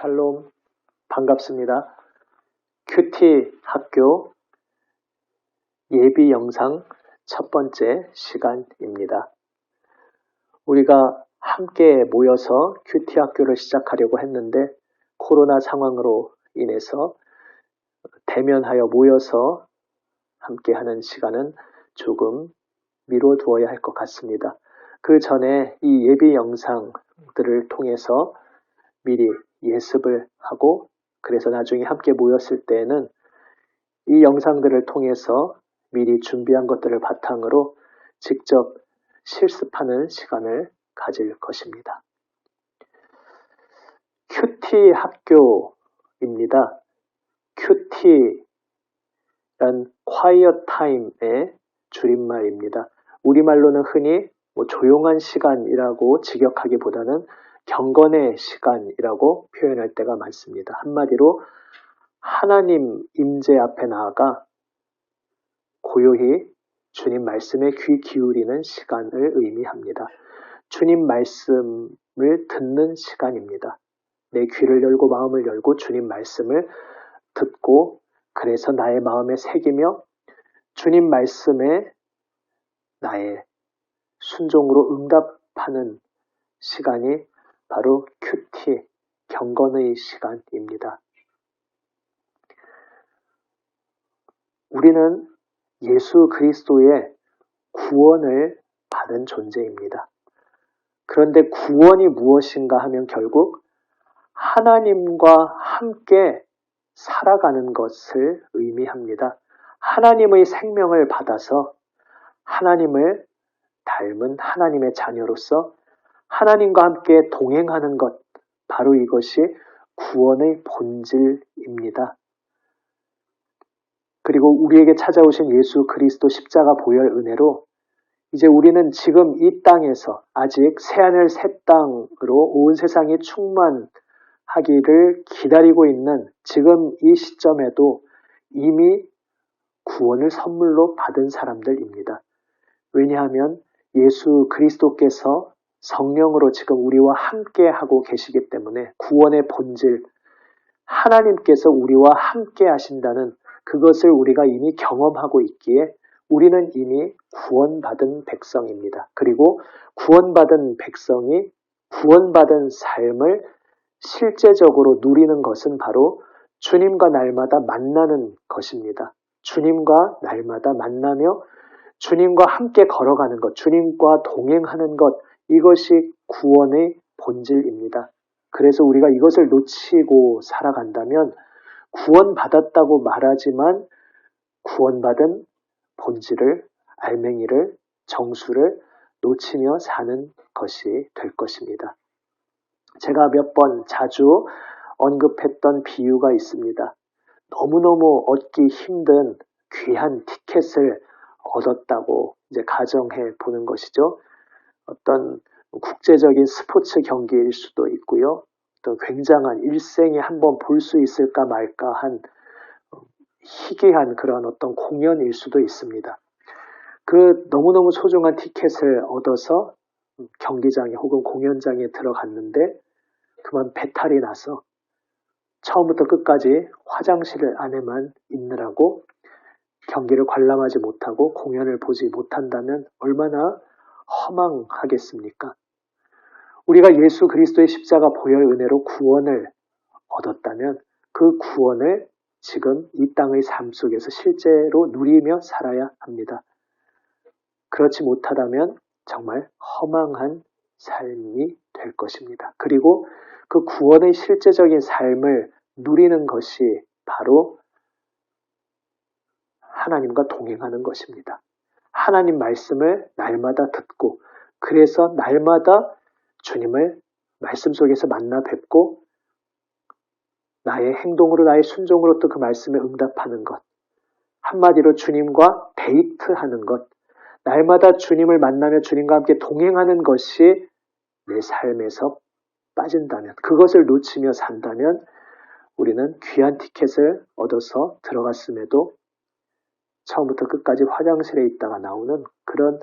샬롬, 반갑습니다. 큐티 학교 예비 영상 첫 번째 시간입니다. 우리가 함께 모여서 큐티 학교를 시작하려고 했는데 코로나 상황으로 인해서 대면하여 모여서 함께 하는 시간은 조금 미뤄두어야 할 것 같습니다. 그 전에 이 예비 영상들을 통해서 미리 예습을 하고 그래서 나중에 함께 모였을 때에는 이 영상들을 통해서 미리 준비한 것들을 바탕으로 직접 실습하는 시간을 가질 것입니다. 큐티 학교입니다. 큐티란 quiet time의 줄임말입니다. 우리말로는 흔히 조용한 시간이라고 직역하기보다는 경건의 시간이라고 표현할 때가 많습니다. 한마디로 하나님 임재 앞에 나아가 고요히 주님 말씀에 귀 기울이는 시간을 의미합니다. 주님 말씀을 듣는 시간입니다. 내 귀를 열고 마음을 열고 주님 말씀을 듣고 그래서 나의 마음에 새기며 주님 말씀에 나의 순종으로 응답하는 시간이 바로 큐티, 경건의 시간입니다. 우리는 예수 그리스도의 구원을 받은 존재입니다. 그런데 구원이 무엇인가 하면 결국 하나님과 함께 살아가는 것을 의미합니다. 하나님의 생명을 받아서 하나님을 닮은 하나님의 자녀로서 하나님과 함께 동행하는 것, 바로 이것이 구원의 본질입니다. 그리고 우리에게 찾아오신 예수 그리스도 십자가 보혈 은혜로 이제 우리는 지금 이 땅에서 아직 새하늘 새 땅으로 온 세상이 충만하기를 기다리고 있는 지금 이 시점에도 이미 구원을 선물로 받은 사람들입니다. 왜냐하면 예수 그리스도께서 성령으로 지금 우리와 함께 하고 계시기 때문에 구원의 본질, 하나님께서 우리와 함께 하신다는 그것을 우리가 이미 경험하고 있기에 우리는 이미 구원받은 백성입니다. 그리고 구원받은 백성이 구원받은 삶을 실제적으로 누리는 것은 바로 주님과 날마다 만나는 것입니다. 주님과 날마다 만나며 주님과 함께 걸어가는 것, 주님과 동행하는 것, 이것이 구원의 본질입니다. 그래서 우리가 이것을 놓치고 살아간다면 구원받았다고 말하지만 구원받은 본질을, 알맹이를, 정수를 놓치며 사는 것이 될 것입니다. 제가 몇 번 자주 언급했던 비유가 있습니다. 너무너무 얻기 힘든 귀한 티켓을 얻었다고 이제 가정해 보는 것이죠. 어떤 국제적인 스포츠 경기일 수도 있고요. 어떤 굉장한 일생에 한번 볼 수 있을까 말까 한 희귀한 그런 어떤 공연일 수도 있습니다. 그 너무너무 소중한 티켓을 얻어서 경기장에 혹은 공연장에 들어갔는데 그만 배탈이 나서 처음부터 끝까지 화장실 안에만 있느라고 경기를 관람하지 못하고 공연을 보지 못한다면 얼마나 허망하겠습니까? 우리가 예수 그리스도의 십자가 보혈 은혜로 구원을 얻었다면 그 구원을 지금 이 땅의 삶 속에서 실제로 누리며 살아야 합니다. 그렇지 못하다면 정말 허망한 삶이 될 것입니다. 그리고 그 구원의 실제적인 삶을 누리는 것이 바로 하나님과 동행하는 것입니다. 하나님 말씀을 날마다 듣고 그래서 날마다 주님을 말씀 속에서 만나 뵙고 나의 행동으로 나의 순종으로 또 그 말씀에 응답하는 것. 한마디로 주님과 데이트하는 것. 날마다 주님을 만나며 주님과 함께 동행하는 것이 내 삶에서 빠진다면, 그것을 놓치며 산다면 우리는 귀한 티켓을 얻어서 들어갔음에도 처음부터 끝까지 화장실에 있다가 나오는 그런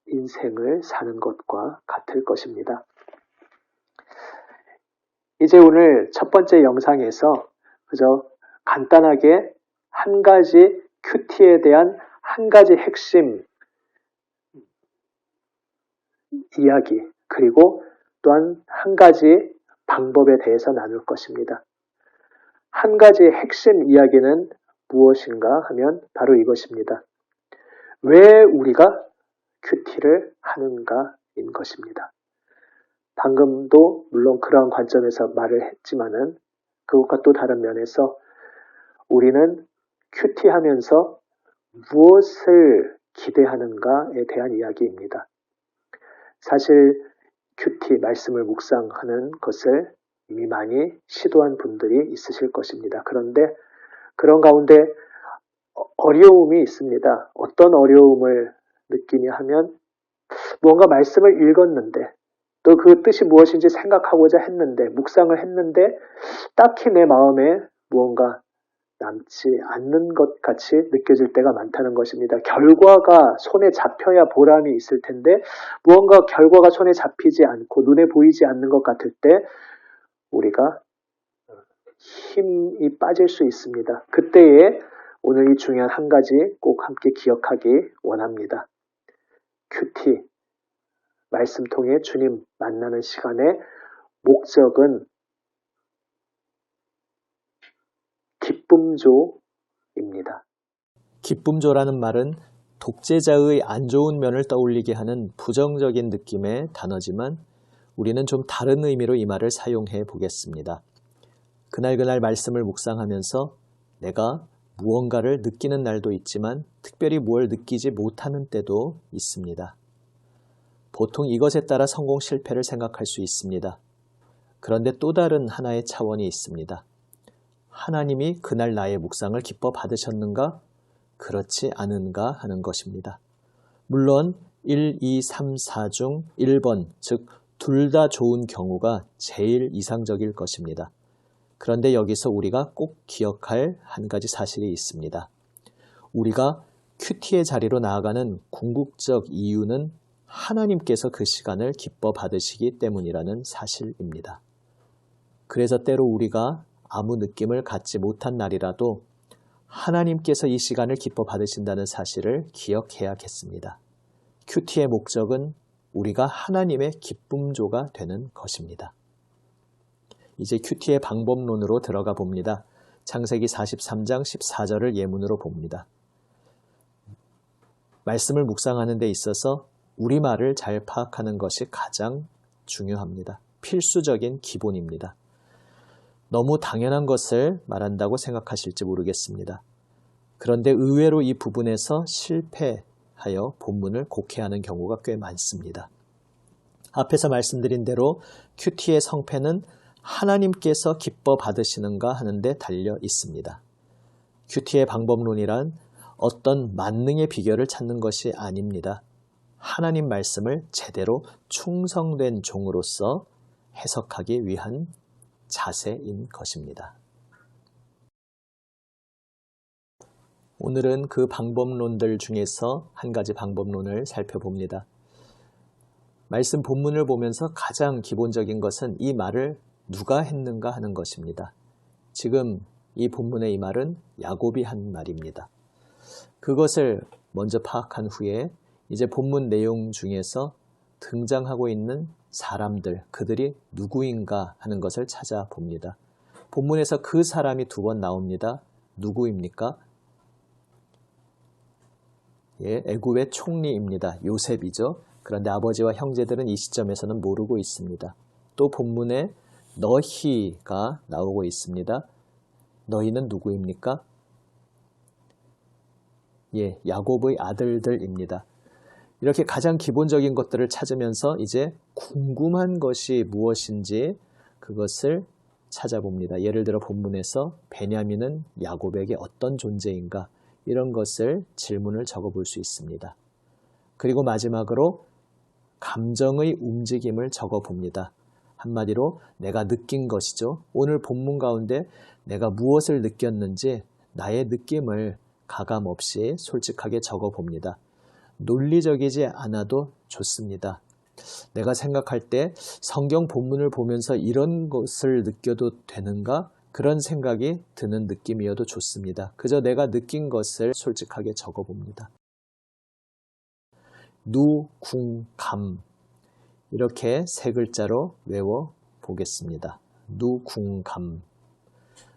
인생을 사는 것과 같을 것입니다. 이제 오늘 첫 번째 영상에서 그저 간단하게 한 가지 큐티에 대한 한 가지 핵심 이야기, 그리고 또한 한 가지 방법에 대해서 나눌 것입니다. 한 가지 핵심 이야기는 무엇인가 하면 바로 이것입니다. 왜 우리가 큐티를 하는가인 것입니다. 방금도 물론 그러한 관점에서 말을 했지만은 그것과 또 다른 면에서 우리는 큐티하면서 무엇을 기대하는가에 대한 이야기입니다. 사실 큐티 말씀을 묵상하는 것을 이미 많이 시도한 분들이 있으실 것입니다. 그런데 그런 가운데 어려움이 있습니다. 어떤 어려움을 느끼냐 하면 무언가 말씀을 읽었는데 또 그 뜻이 무엇인지 생각하고자 했는데 묵상을 했는데 딱히 내 마음에 무언가 남지 않는 것 같이 느껴질 때가 많다는 것입니다. 결과가 손에 잡혀야 보람이 있을 텐데 무언가 결과가 손에 잡히지 않고 눈에 보이지 않는 것 같을 때 우리가 힘이 빠질 수 있습니다. 그때에 오늘 이 중요한 한 가지 꼭 함께 기억하기 원합니다. 큐티, 말씀 통해 주님 만나는 시간의 목적은 기쁨조입니다. 기쁨조라는 말은 독재자의 안 좋은 면을 떠올리게 하는 부정적인 느낌의 단어지만 우리는 좀 다른 의미로 이 말을 사용해 보겠습니다. 그날 말씀을 묵상하면서 내가 무언가를 느끼는 날도 있지만 특별히 무엇을 느끼지 못하는 때도 있습니다. 보통 이것에 따라 성공 실패를 생각할 수 있습니다. 그런데 또 다른 하나의 차원이 있습니다. 하나님이 그날 나의 묵상을 기뻐 받으셨는가? 그렇지 않은가 하는 것입니다. 물론 1, 2, 3, 4 중 1번, 즉 둘 다 좋은 경우가 제일 이상적일 것입니다. 그런데 여기서 우리가 꼭 기억할 한 가지 사실이 있습니다. 우리가 큐티의 자리로 나아가는 궁극적 이유는 하나님께서 그 시간을 기뻐 받으시기 때문이라는 사실입니다. 그래서 때로 우리가 아무 느낌을 갖지 못한 날이라도 하나님께서 이 시간을 기뻐 받으신다는 사실을 기억해야겠습니다. 큐티의 목적은 우리가 하나님의 기쁨조가 되는 것입니다. 이제 큐티의 방법론으로 들어가 봅니다. 창세기 43장 14절을 예문으로 봅니다. 말씀을 묵상하는 데 있어서 우리말을 잘 파악하는 것이 가장 중요합니다. 필수적인 기본입니다. 너무 당연한 것을 말한다고 생각하실지 모르겠습니다. 그런데 의외로 이 부분에서 실패하여 본문을 곡해하는 경우가 꽤 많습니다. 앞에서 말씀드린 대로 큐티의 성패는 하나님께서 기뻐 받으시는가 하는 데 달려 있습니다. 큐티의 방법론이란 어떤 만능의 비결을 찾는 것이 아닙니다. 하나님 말씀을 제대로 충성된 종으로서 해석하기 위한 자세인 것입니다. 오늘은 그 방법론들 중에서 한 가지 방법론을 살펴봅니다. 말씀 본문을 보면서 가장 기본적인 것은 이 말을 누가 했는가 하는 것입니다. 지금 이 본문의 이 말은 야곱이 한 말입니다. 그것을 먼저 파악한 후에 이제 본문 내용 중에서 등장하고 있는 사람들, 그들이 누구인가 하는 것을 찾아봅니다. 본문에서 그 사람이 두 번 나옵니다. 누구입니까? 애굽의 총리입니다. 요셉이죠. 그런데 아버지와 형제들은 이 시점에서는 모르고 있습니다. 또 본문에 너희가 나오고 있습니다. 너희는 누구입니까? 야곱의 아들들입니다. 이렇게 가장 기본적인 것들을 찾으면서 이제 궁금한 것이 무엇인지 그것을 찾아봅니다. 예를 들어 본문에서 베냐민은 야곱에게 어떤 존재인가 이런 것을 질문을 적어볼 수 있습니다. 그리고 마지막으로 감정의 움직임을 적어봅니다. 한마디로 내가 느낀 것이죠. 오늘 본문 가운데 내가 무엇을 느꼈는지 나의 느낌을 가감없이 솔직하게 적어봅니다. 논리적이지 않아도 좋습니다. 내가 생각할 때 성경 본문을 보면서 이런 것을 느껴도 되는가? 그런 생각이 드는 느낌이어도 좋습니다. 그저 내가 느낀 것을 솔직하게 적어봅니다. 누, 궁, 감 이렇게 세 글자로 외워보겠습니다. 누, 궁, 감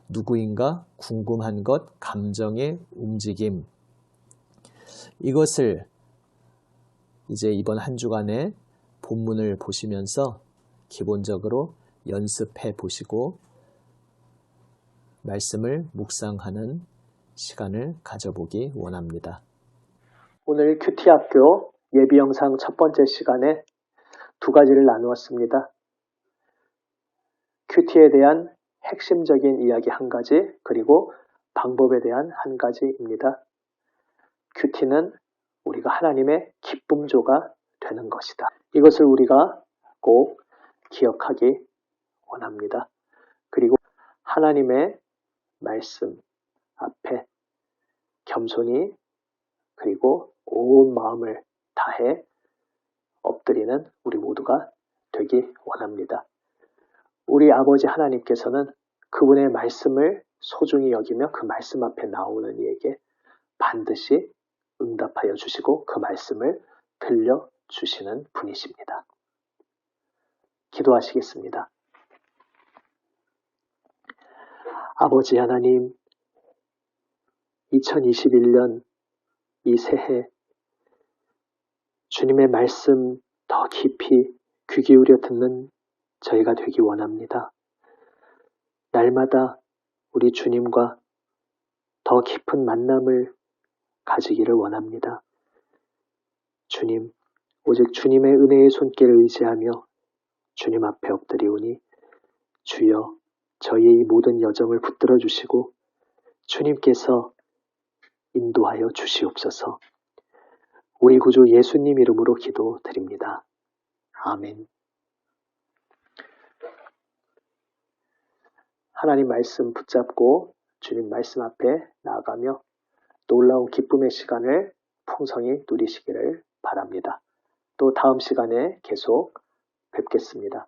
누구인가? 궁금한 것, 감정의 움직임 이것을 이제 이번 한 주간에 본문을 보시면서 기본적으로 연습해 보시고 말씀을 묵상하는 시간을 가져보기 원합니다. 오늘 큐티학교 예비 영상 첫 번째 시간에 두 가지를 나누었습니다. 큐티에 대한 핵심적인 이야기 한 가지, 그리고 방법에 대한 한 가지입니다. 큐티는 우리가 하나님의 기쁨조가 되는 것이다. 이것을 우리가 꼭 기억하기 원합니다. 그리고 하나님의 말씀 앞에 겸손히 그리고 온 마음을 다해 엎드리는 우리 모두가 되기 원합니다. 우리 아버지 하나님께서는 그분의 말씀을 소중히 여기며 그 말씀 앞에 나오는 이에게 반드시 응답하여 주시고 그 말씀을 들려주시는 분이십니다. 기도하시겠습니다. 아버지 하나님, 2021년 이 새해 주님의 말씀 더 깊이 귀 기울여 듣는 저희가 되기 원합니다. 날마다 우리 주님과 더 깊은 만남을 가지기를 원합니다. 주님, 오직 주님의 은혜의 손길을 의지하며 주님 앞에 엎드리오니 주여 저희의 이 모든 여정을 붙들어 주시고 주님께서 인도하여 주시옵소서. 우리 구주 예수님 이름으로 기도드립니다. 아멘. 하나님 말씀 붙잡고 주님 말씀 앞에 나아가며 놀라운 기쁨의 시간을 풍성히 누리시기를 바랍니다. 또 다음 시간에 계속 뵙겠습니다.